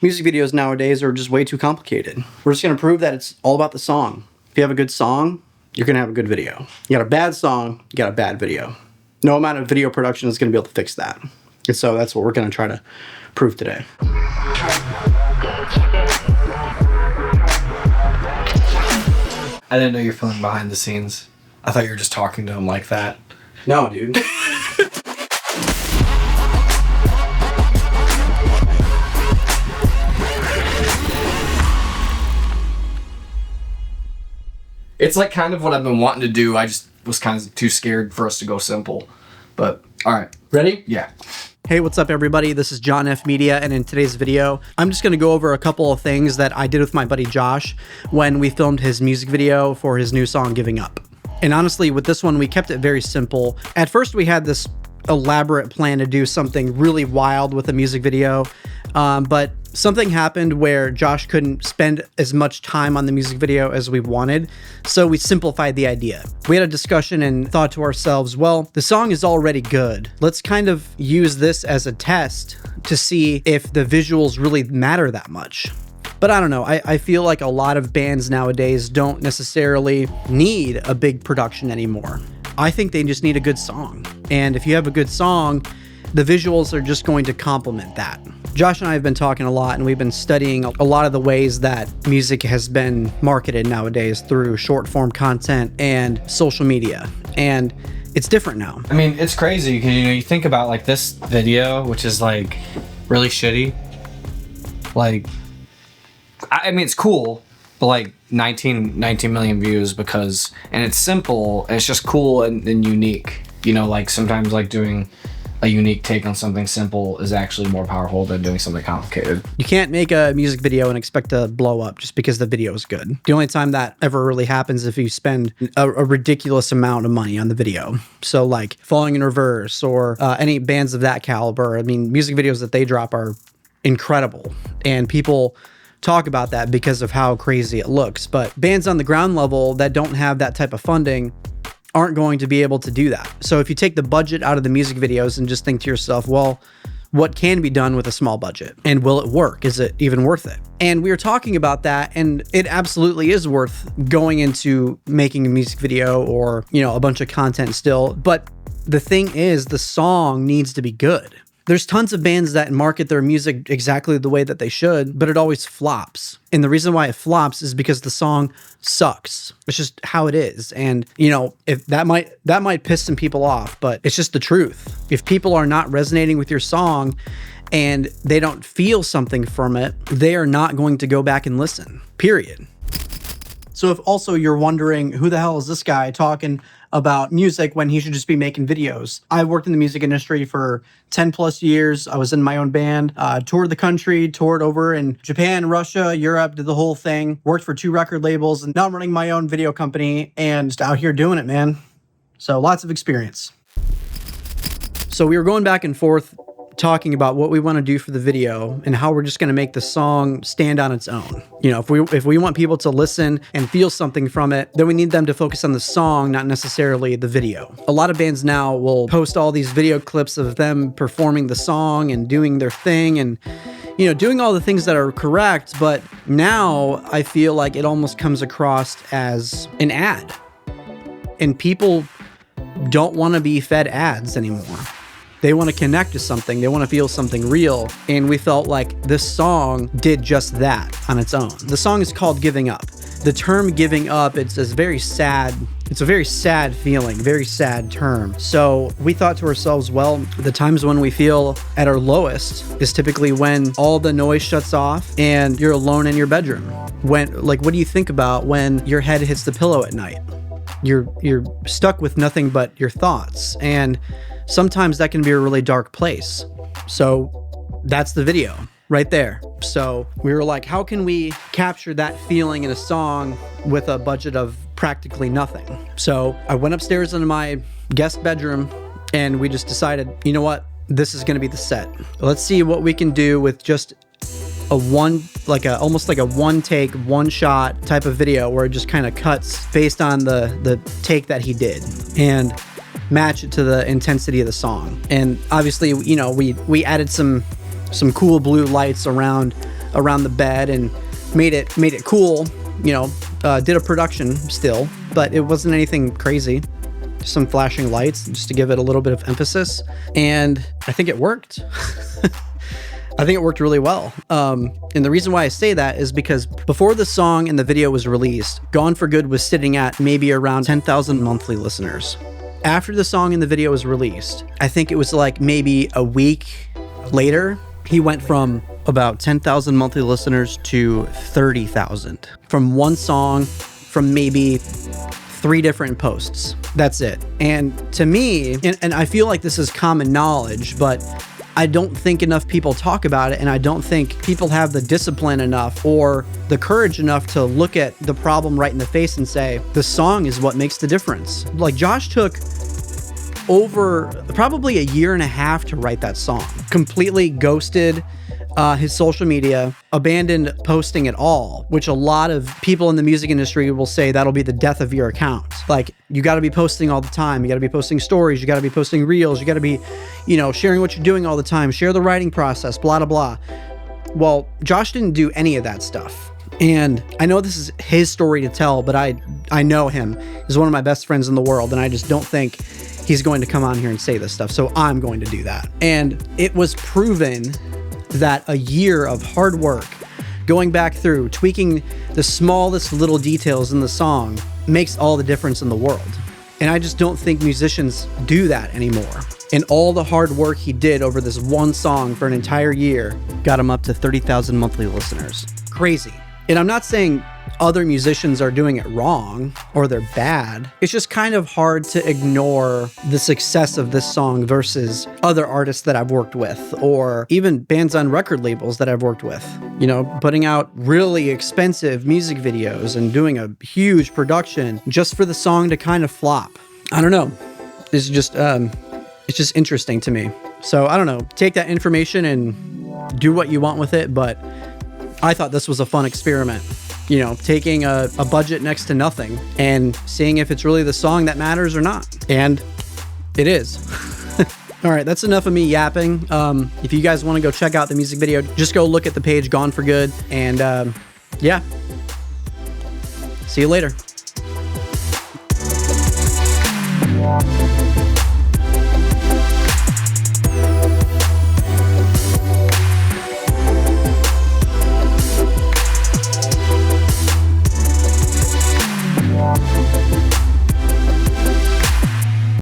Music videos nowadays are just way too complicated. We're just going to prove that it's all about the song. If you have a good song, you're going to have a good video. You got a bad song, you got a bad video. No amount of video production is going to be able to fix that. And so that's what we're going to try to prove today. I didn't know you're filming behind the scenes. I thought you were just talking to him like that. No, dude. It's like kind of what I've been wanting to do. I just was kind of too scared for us to go simple. But, all right. Ready? Yeah. Hey, what's up everybody? This is John F. Media, and in today's video, I'm just going to go over a couple of things that I did with my buddy Josh when we filmed his music video for his new song, Giving Up. And honestly, with this one, we kept it very simple. At first, we had this elaborate plan to do something really wild with a music video, but something happened where Josh couldn't spend as much time on the music video as we wanted, so we simplified the idea. We had a discussion and thought to ourselves, well, the song is already good. Let's kind of use this as a test to see if the visuals really matter that much. But I don't know, I feel like a lot of bands nowadays don't necessarily need a big production anymore. I think they just need a good song. And if you have a good song, the visuals are just going to complement that. Josh and I have been talking a lot, and we've been studying a lot of the ways that music has been marketed nowadays through short form content and social media. And it's different now. I mean, it's crazy because, you think about like this video, which is like really shitty. Like, I mean, it's cool, but like 19 million views because, and it's simple, and it's just cool and unique. Like sometimes like doing a unique take on something simple is actually more powerful than doing something complicated. You can't make a music video and expect to blow up just because the video is good. The only time that ever really happens is if you spend a ridiculous amount of money on the video. So like Falling in Reverse or any bands of that caliber. I mean, music videos that they drop are incredible, and people talk about that because of how crazy it looks. But bands on the ground level that don't have that type of funding aren't going to be able to do that. So if you take the budget out of the music videos and just think to yourself, well, what can be done with a small budget? And will it work? Is it even worth it? And we were talking about that, and it absolutely is worth going into making a music video or, a bunch of content still. But the thing is, the song needs to be good. There's tons of bands that market their music exactly the way that they should, but it always flops. And the reason why it flops is because the song sucks. It's just how it is. And, if that might piss some people off, but it's just the truth. If people are not resonating with your song and they don't feel something from it, they are not going to go back and listen, period. So if also you're wondering, who the hell is this guy talking about music when he should just be making videos? I worked in the music industry for 10 plus years. I was in my own band, toured the country, toured over in Japan, Russia, Europe, did the whole thing, worked for 2 record labels, and now I'm running my own video company and just out here doing it, man. So lots of experience. So we were going back and forth talking about what we want to do for the video and how we're just going to make the song stand on its own. If we want people to listen and feel something from it, then we need them to focus on the song, not necessarily the video. A lot of bands now will post all these video clips of them performing the song and doing their thing and doing all the things that are correct, but now I feel like it almost comes across as an ad. And people don't want to be fed ads anymore. They want to connect to something. They want to feel something real. And we felt like this song did just that on its own. The song is called Giving Up. The term giving up, it's a very sad feeling, very sad term. So we thought to ourselves, well, the times when we feel at our lowest is typically when all the noise shuts off and you're alone in your bedroom. What do you think about when your head hits the pillow at night? You're stuck with nothing but your thoughts. And sometimes that can be a really dark place. So that's the video right there. So we were like, how can we capture that feeling in a song with a budget of practically nothing? So I went upstairs into my guest bedroom and we just decided, you know what? This is going to be the set. Let's see what we can do with just almost like a one take, one shot type of video where it just kind of cuts based on the take that he did and match it to the intensity of the song. And obviously, we added some cool blue lights around around the bed and made it cool, you know, did a production still, but it wasn't anything crazy. Just some flashing lights just to give it a little bit of emphasis. And I think it worked. I think it worked really well. And the reason why I say that is because before the song and the video was released, Gone for Good was sitting at maybe around 10,000 monthly listeners. After the song and the video was released, I think it was like maybe a week later, he went from about 10,000 monthly listeners to 30,000 from one song, from maybe 3 different posts. That's it. And to me, and I feel like this is common knowledge, but I don't think enough people talk about it, and I don't think people have the discipline enough or the courage enough to look at the problem right in the face and say, the song is what makes the difference. Like, Josh took over probably a year and a half to write that song. Completely ghosted his social media, abandoned posting at all, which a lot of people in the music industry will say that'll be the death of your account. Like, you got to be posting all the time. You got to be posting stories. You got to be posting reels. You got to be, you know, sharing what you're doing all the time. Share the writing process, blah, blah, blah. Well, Josh didn't do any of that stuff. And I know this is his story to tell, but I know him. He's one of my best friends in the world, and I just don't think he's going to come on here and say this stuff. So I'm going to do that. And it was proven that a year of hard work, going back through, tweaking the smallest little details in the song, makes all the difference in the world. And I just don't think musicians do that anymore. And all the hard work he did over this one song for an entire year got him up to 30,000 monthly listeners. Crazy. And I'm not saying other musicians are doing it wrong or they're bad. It's just kind of hard to ignore the success of this song versus other artists that I've worked with, or even bands on record labels that I've worked with. You know, putting out really expensive music videos and doing a huge production just for the song to kind of flop. I don't know. It's just interesting to me. So I don't know. Take that information and do what you want with it, but I thought this was a fun experiment. You know, taking a budget next to nothing and seeing if it's really the song that matters or not. And it is. All right, that's enough of me yapping. If you guys want to go check out the music video, just go look at the page Gone for Good. And yeah, see you later.